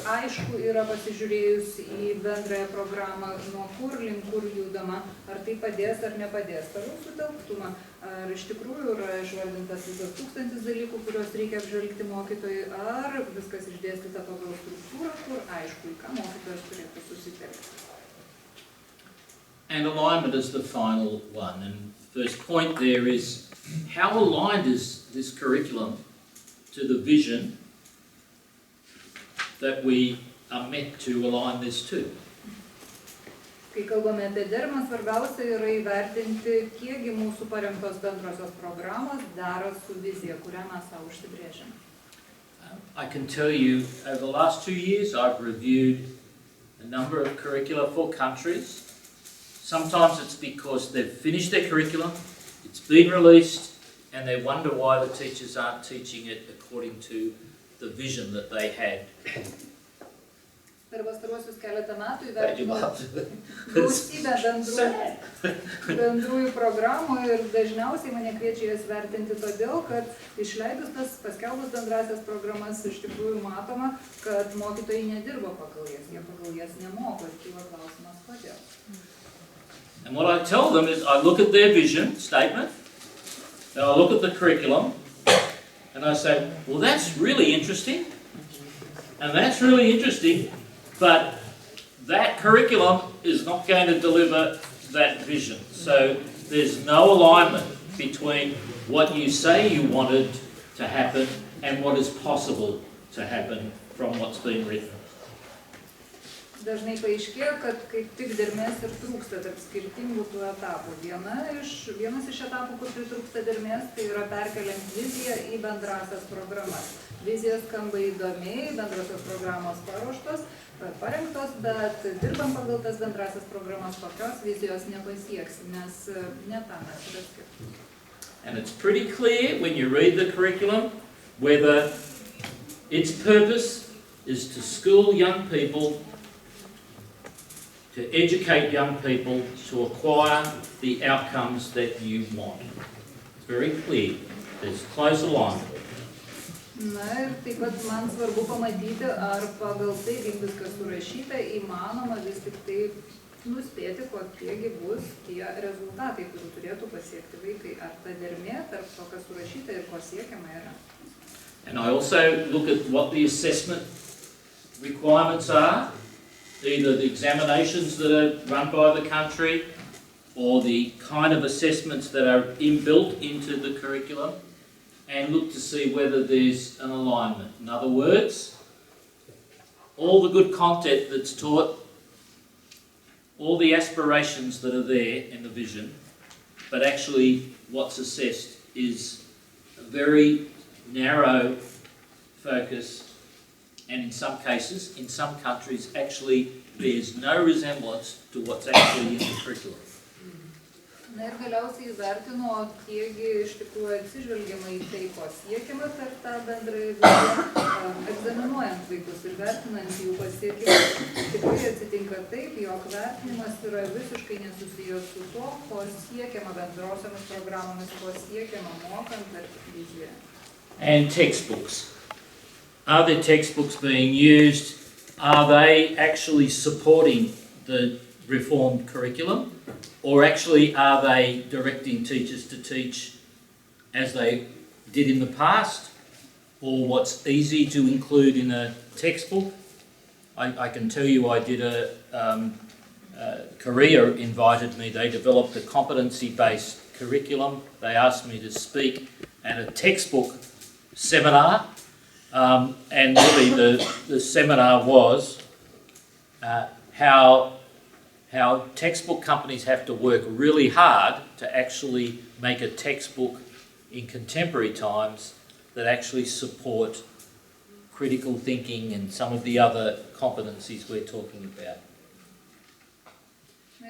aišku yra pasižiūrėjus į bendrąją programą, nuo kur link kur judama, ar tai padės ar nepadės. Toliau sutelktumą, ar iš tikrųjų yra išvardintas visas 1000 dalykų, kuriuos reikia apžvelgti mokytojui, ar viskas išdėstyta pagal struktūrą, kur aišku, į ką mokytojas turėtų susitelkti. And alignment is the final one. And the first point there is, how aligned is this curriculum to the vision that we are meant to align this to? Kai kalbame apie dermą, svarbiausia yra įvertinti, kiekgi mūsų parengtos bendrosios programos dera su vizija, kurią mes savo užsibrėžėme. I can tell you, over the last 2 years, I've reviewed a number of curricula for countries. Sometimes it's because they've finished their curriculum, it's been released, and they wonder why the teachers aren't teaching it according to the vision that they had. Per pastaruosius keletą metų įvertinu gausybę bendrųjų programų ir dažniausiai mane kviečia jas vertinti todėl, kad išleidus tas paskelbus bendrasias programas iš tikrųjų matoma, kad mokytojai nedirba pagal jas, jie pagal jas nemoko ir kyla klausimas, kodėl. And what I tell them is I look at their vision statement, and I look at the curriculum, and I say, well, that's really interesting, and that's really interesting, but that curriculum is not going to deliver that vision. So there's no alignment between what you say you wanted to happen and what is possible to happen from what's been written. Dažnai paaiškėja, kad kaip tik dermės ir trūksta tarp skirtingų tų etapų. Vienas iš etapų, kur pritrūksta dermės, tai yra perkeliant viziją į bendrasias programas. Vizijos skamba įdomiai, bendrosios programos paruoštos, parengtos, bet dirbant pagal tas bendrasias programas, tokios vizijos nepasieksim, nes ne tam mes yra skirti. And it's pretty clear when you read the curriculum whether its purpose is to school young people, to educate young people to acquire the outcomes that you want. It's very clear. There's close alignment. Na ir taip pat man svarbu pamatyti, ar pagal tai, kaip viskas surašyta, įmanoma vis tik tai nuspėti, kokiegi bus tie rezultatai, kurių turėtų pasiekti vaikai. Ar ta dermė tarp to, kas surašyta ir ko siekiama yra. And I also look at what the assessment requirements are, either the examinations that are run by the country or the kind of assessments that are inbuilt into the curriculum, and look to see whether there's an alignment. In other words, all the good content that's taught, all the aspirations that are there in the vision, but actually what's assessed is a very narrow focus, and in some cases, in some countries, actually bears no resemblance to what's actually in the curriculum. Na ir galiausiai įvertino, kiekgi iš tikrųjų atsižvelgiama į tai, ko siekiama per tą bendrąją viziją, egzaminuojant vaikus ir vertinant jų pasiekimus. Tikrai atsitinka taip, jog vertinimas yra visiškai nesusijęs su to, ko siekiama bendrosiomis programomis, ko siekiama mokant ar viziją. And textbooks. Are the textbooks being used? Are they actually supporting the reformed curriculum? Or actually are they directing teachers to teach as they did in the past? Or what's easy to include in a textbook? I can tell you I did Korea invited me, they developed a competency-based curriculum. They asked me to speak at a textbook seminar, and really the seminar was how textbook companies have to work really hard to actually make a textbook in contemporary times that actually support critical thinking and some of the other competencies we're talking about.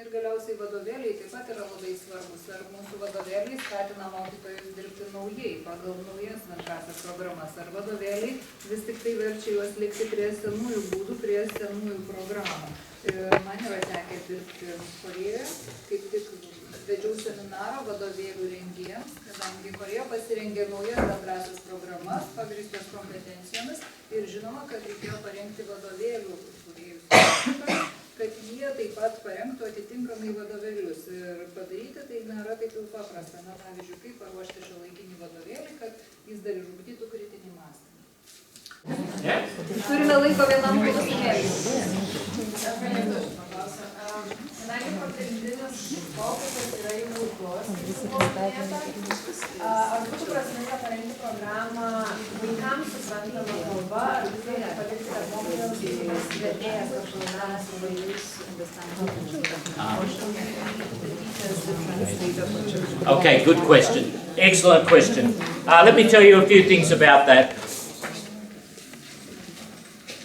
Ir galiausiai vadovėliai taip pat yra labai svarbus. Ar mūsų vadovėliai skatina mokytojus dirbti naujai, pagal naujas bendrąsias programas. Ar vadovėliai vis tik tai verčia juos likti prie senųjų būdų, prie senųjų programų. Man yra tekę dirbti Korejoje, kaip tik vedžiau seminarą vadovėlių rengėjams, kadangi Koreja pasirengė naujas bendrąsias programas, pagrįstos kompetencijomis, ir žinoma, kad reikėjo parengti vadovėlių kūrėjus, kad jie taip pat parengtų atitinkamai vadovėlius. Ir padaryti tai nėra taip jau paprasta. Na, pavyzdžiui, kaip paruošti šiuolaikinį vadovėlį, kad jis dar išugdytų kritinį mąstymą. Turime laiko vienam klausimėliui. Kadangi pagrindinis fokusas yra į vaikus, ar būtų prasminga parengti programą vaikams suprantama kalba, ar vis dėlto palikti, kad mokytojams vertėjas apžvalgamas įvairius Okay, good question. Excellent question. Let me tell you a few things about that.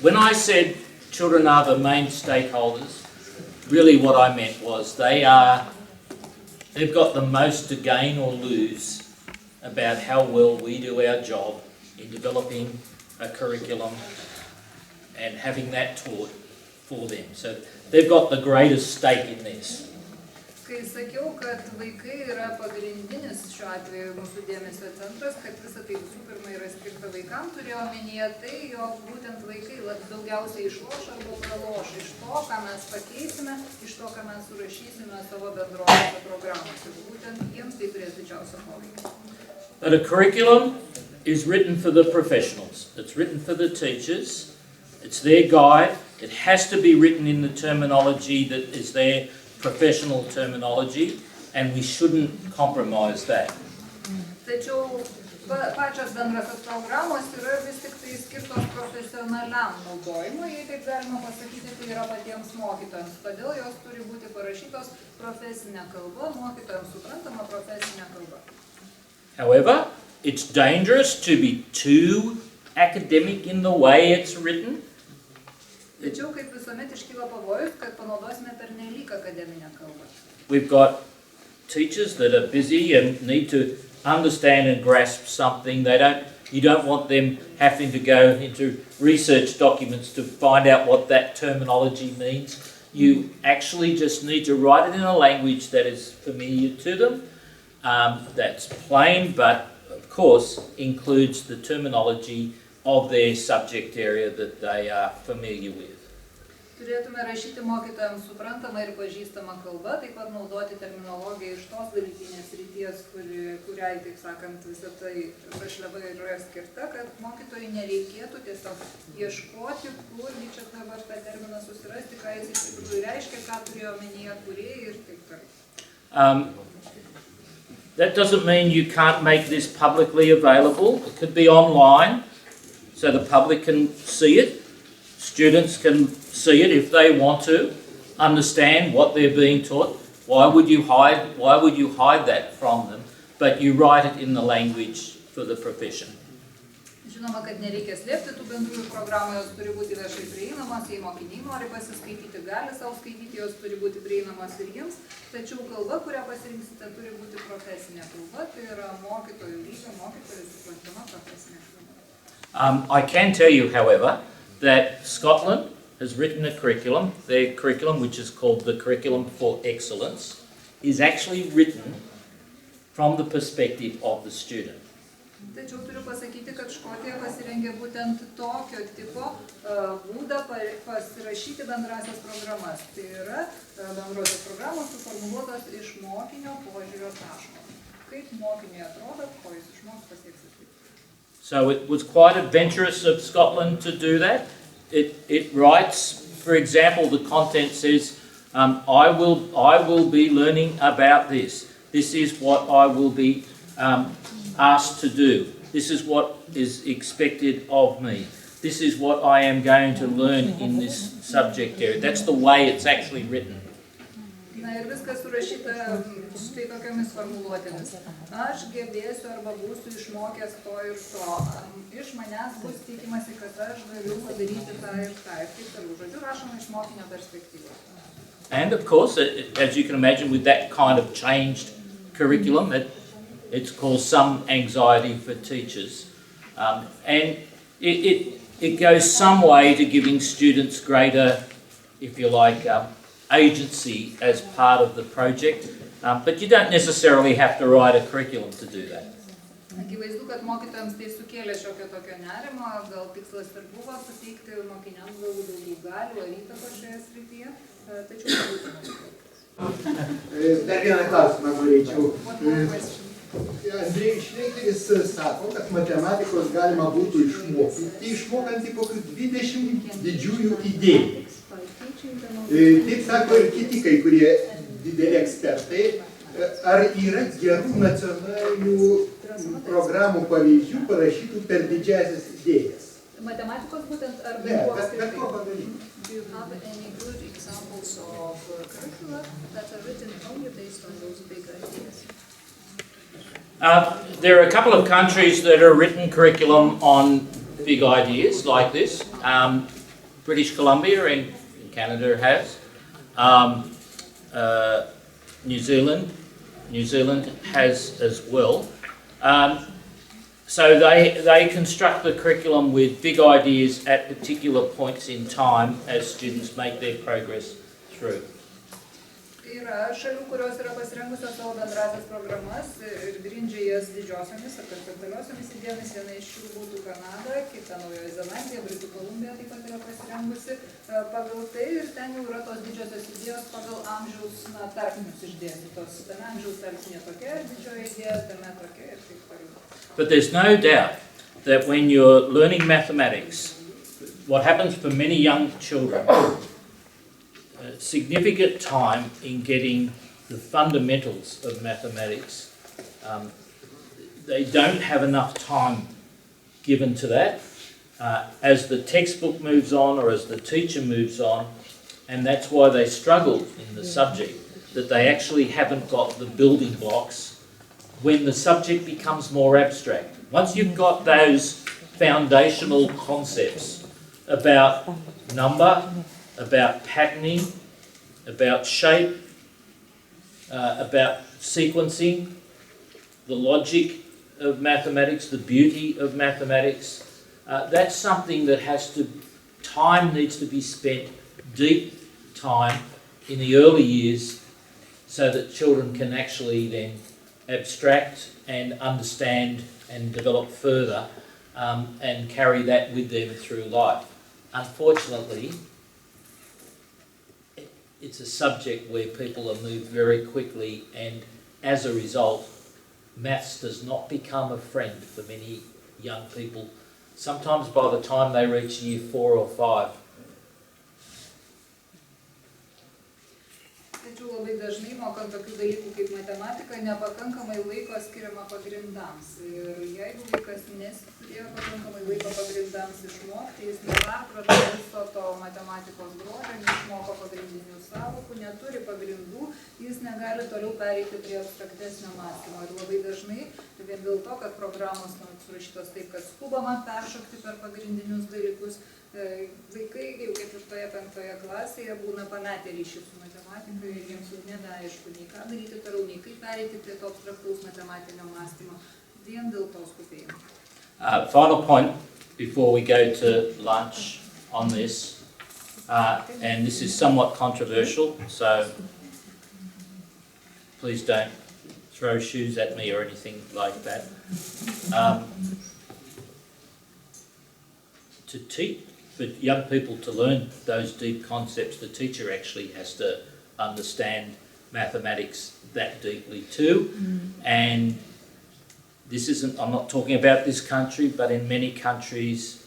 When I said children are the main stakeholders, really what I meant was they've got the most to gain or lose about how well we do our job in developing a curriculum and having that taught for them. So they've got the greatest stake in this. Kai sakiau, kad vaikai yra pagrindinis šiuo atveju mūsų dėmesio centras, kad visą tai visų pirma yra skirta vaikams, turėjau omenyje tai, jog būtent vaikai daugiausiai išloš arba praloš iš to, ką mes pakeisime, iš to, ką mes surašysime savo bendrojose programose. Būtent jiems tai turės didžiausią poveikį. But a curriculum is written for the professionals. It's written for the teachers. It's their guide. It has to be written in the terminology that is their professional terminology, and we shouldn't compromise that. Tačiau pačios bendrasios programos yra vis tik tai skirtos profesionaliam naudojimui, jei taip galima pasakyti, tai yra patiems mokytojams. Todėl jos turi būti parašytos profesinė kalba, mokytojams suprantama profesinė kalba. However, it's dangerous to be too academic in the way it's written. Tačiau kaip visuomet iškyla pavojus, kad panaudosime pernelyg akademinę kalbą. We've got teachers that are busy and need to understand and grasp something. You don't want them having to go into research documents to find out what that terminology means. You actually just need to write it in a language that is familiar to them, that's plain, but of course includes the terminology of their subject area that they are familiar with. Turėtume rašyti mokytojams suprantamą ir pažįstamą kalbą, taip pat naudoti terminologiją iš tos dalykinės srities, kuriai, taip sakant, visą tai rašliava yra skirta, kad mokytojai nereikėtų tiesiog ieškoti, kurgi čia dabar tą terminą susirasti, ką jis iš tikrųjų reiškia, ką turėjo omenyje kūrėjai ir taip toliau. That doesn't mean you can't make this publicly available. It could be online so the public can see it. Students can see it if they want to, understand what they're being taught. Why would you hide that from them? But you write it in the language for the profession. Žinoma, kad nereikia slėpti tų bendrųjų programų, jos turi būti viešai prieinamos, jei mokiniai nori pasiskaityti, gali savo skaityti, jos turi būti prieinamos ir jiems, tačiau kalba, kurią pasirinksite, turi būti profesinė kalba, tai yra mokytojų lygio, mokytojų suprantama profesinė kalba. I can tell you, however, that Scotland has written a curriculum. Their curriculum, which is called the Curriculum for Excellence, is actually written from the perspective of the student. Tačiau turiu pasakyti, kad Škotija pasirengė būtent tokio tipo būdą pasirašyti bendrasias programas. Tai yra bendrosios programos suformuluotos iš mokinio požiūrio taško. Kaip mokiniui atrodo, ko jis išmoks pasieks atlikti. So it was quite adventurous of Scotland to do that. It writes, for example, the content says, I will be learning about this. This is what I will be asked to do. This is what is expected of me. This is what I am going to learn in this subject area. That's the way it's actually written. Na ir viskas surašyta štai tokiamis formuluotėmis. Aš gebėsiu arba būsiu išmokęs to ir to. Iš manęs bus tikimasi, kad aš galiu padaryti tą ir tą. Ir taip toliau. Žodžiu, rašoma iš mokinio perspektyvos. And of course, as you can imagine, with that kind of changed curriculum, it's caused some anxiety for teachers. And it goes some way to giving students greater, if you like, agency as part of the project, but you don't necessarily have to write a curriculum to do that. Akivaizdu, kad mokytojams tai sukėlė šiokio tokio nerimo, gal tikslas ir buvo suteikti mokiniams galbūt daugiau galių ar įtakos šioje srityje, tačiau nebūtina. Dar vieną klausimą norėčiau. Andrėjus Šleikeris sako, kad matematikos galima būtų išmokyti, išmokant į kokių 20 didžiųjų idėjų. Taip sako ir kiti, kai kurie dideli ekspertai. Ar yra gerų nacionalinių programų pavyzdžių parašytų per didžiąsias idėjas? Matematikos būtent ar bet ko padaryti? Do you have any good examples of curricula that are written only based on those big ideas? There are a couple of countries that are written curriculum on big ideas like this. British Columbia in Canada has. New Zealand has as well. So they construct the curriculum with big ideas at particular points in time as students make their progress through. Yra šalių, kurios yra pasirengusios savo bendrasias programas ir grindžia jas didžiosiomis ar konceptualiosiomis idėjomis. Viena iš jų būtų Kanada, kita Naujoji Zelandija, Britų Kolumbija taip pat yra pasirengusi pagal tai ir ten jau yra tos didžiosios idėjos pagal amžiaus tarpsnius išdėstytos. Tame amžiaus tarpsnyje tokia ir didžioji idėja, tame tokia ir taip toliau. But there's no doubt that when you're learning mathematics, what happens for many young children, significant time in getting the fundamentals of mathematics. they don't have enough time given to that. As the textbook moves on or as the teacher moves on, and that's why they struggle in the subject, that they actually haven't got the building blocks when the subject becomes more abstract. Once you've got those foundational concepts about number, about patterning, about shape, about sequencing, the logic of mathematics, the beauty of mathematics, that's something that time needs to be spent, deep time in the early years, so that children can actually then abstract and understand and develop further and carry that with them through life. Unfortunately, it's a subject where people are moved very quickly, and as a result, maths does not become a friend for many young people. Sometimes by the time they reach year 4 or 5. Tačiau labai dažnai mokant tokių dalykų kaip matematika, nepakankamai laiko skiriama pagrindams. Ir jeigu vaikas neturėjo pakankamai laiko pagrindams išmokti, jis neperprato viso to matematikos grožio, neišmoko pagrindinių sąvokų, neturi pagrindų, jis negali toliau pereiti prie abstraktesnio mąstymo. Ir labai dažnai, vien dėl to, kad programos surašytos taip, kad skubama peršokti per pagrindinius dalykus, vaikai jau 4-5 klasėje būna pametę ryšį su matematika ir jiems jau nebeaišku nei ką daryti toliau, nei kaip pereiti prie to abstraktaus matematinio mąstymo, vien dėl to skubėjimo. Final point before we go to lunch on this, and this is somewhat controversial, so please don't throw shoes at me or anything like that. To teach, for young people to learn those deep concepts, the teacher actually has to understand mathematics that deeply too. And this isn't, I'm not talking about this country, but in many countries,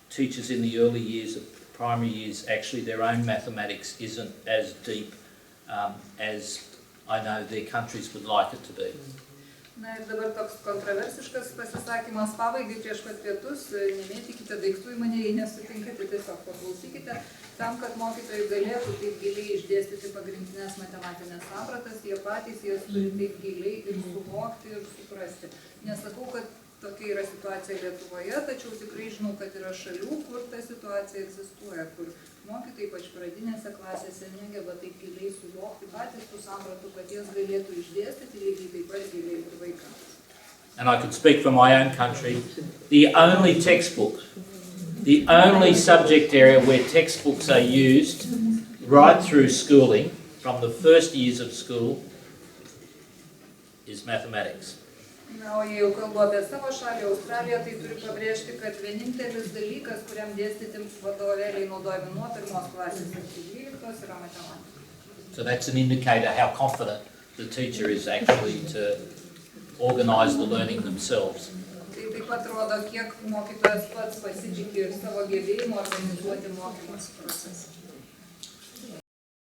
teachers in the early years of primary years, actually their own mathematics isn't as deep as I know their countries would like it to be. Na ir dabar toks kontroversiškas pasisakymas pabaigai prieš pat pietus, nemėtykite daiktų į mane, jei nesutinkate, tiesiog paklausykite, tam, kad mokytojai galėtų taip giliai išdėstyti pagrindinės matematinės sampratas, jie patys jas turi taip giliai ir suvokti ir suprasti. Nesakau, kad tokia yra situacija Lietuvoje, tačiau tikrai žinau, kad yra šalių, kur ta situacija egzistuoja, kur mokytojai, ypač pradinėse klasėse, negeba taip giliai suvokti patys tų sampratų, kad jas galėtų išdėstyti lygiai taip pat giliai ir vaikams. And I could speak for my own country. The only textbook, the only subject area where textbooks are used right through schooling, from the first years of school, is mathematics. Na, o jei jau kalbu apie savo šalį, Australiją, tai turiu pabrėžti, kad vienintelis dalykas, kuriam dėstyti vadovėliai naudojami nuo 1 klasės iki 12 yra matematika. So that's an indicator how confident the teacher is actually to organise the learning themselves. Tai taip pat rodo, kiek mokytojas pats pasitiki ir savo gebėjimu organizuoti mokymosi procesą.